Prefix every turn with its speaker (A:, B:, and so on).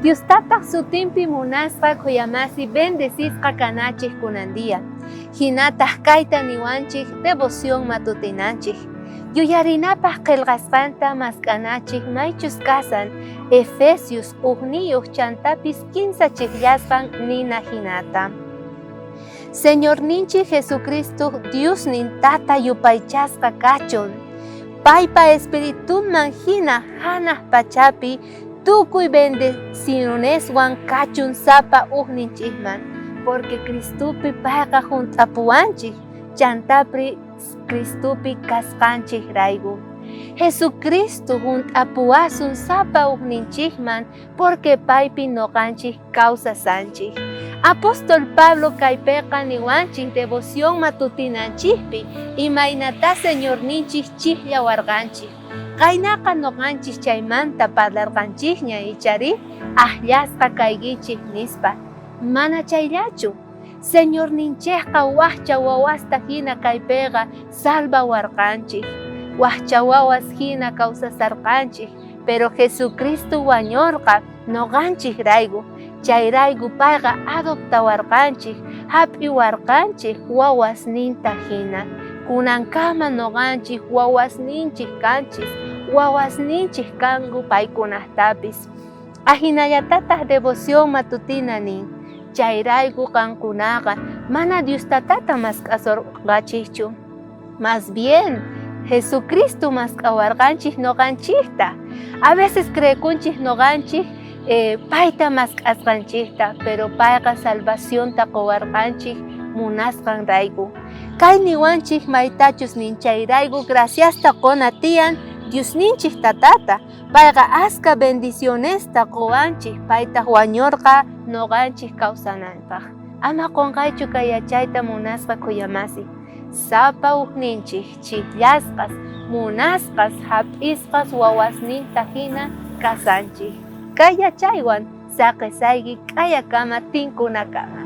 A: Dios tata sutimpi munasqa kuyamasi bendecizqa kanachik kunandia. Hinataq kayta niwanchik devoción matutinanchik. Yuyarinapaq qillqasqanta maskanachik maychus kasan Efesios ugniyuq chantapis 15 chikllashqan nina hinata. Señor ninchi Jesucristo Dios nin tata yupaychasqa kachun. Paypa espiritunman hina hanaq pachapi tukuy bendicioneswan kachun sapa ugninchikman, porque Cristupi payqa hunt'apuwanchik, chantapri Cristupi kasqanchik rayku. Jesucristo hunt'apuwasun sapa ugninchikman, porque paypi noqanchik kawsasanchik. Apóstol Pablo kaypiqa niwanchik devoción matutinanchikpi imaynata Señor ninchik chiqllawarqanchik. Kaynaqa noqanchik chaymanta parlarqanchikña ichari ahllasqa kaykinchik nispa. Mana chayllachu. Señor ninchikqa waqcha wawasta hina kaypiqa salvawarqanchik. Waqcha wawas hina kawsasarqanchik, pero Jesucristo wañurqa noqanchik rayku. Chayrayku payqa adoptawarqanchik, hap'iwarqanchik wawasninta hina. Kunankama noqanchik wawasninchik kanchis, wawasninchik kanku paykunaqtapis. Ahinallatataq devoción matutina nin. Chayrayku qankunaqa mana Diostatata mask'asurqanchikchu. Más bien, Jesucristo mask'awarqanchik noqanchikta. A veces creekunchik noqanchik payta mask'asqanchikta, pero payqa salvacionta quwarqanchik munasqan rayku. Kay niwanchik maytachus nin chayrayku graciasta quna tiyan Dios ninchik tatata. Payqa aska bendicionesta quwanchik, paytaq wañurqa noqanchik kawsananpaq. Ama qunqaychu kay yachayta munasqa kuyamasi. Sapa ugninchik chikllashqas, munasqas, hap'isqas wawasninta hina kasanchik. Kay yachaywan saqisayki kayakama tinkunakama.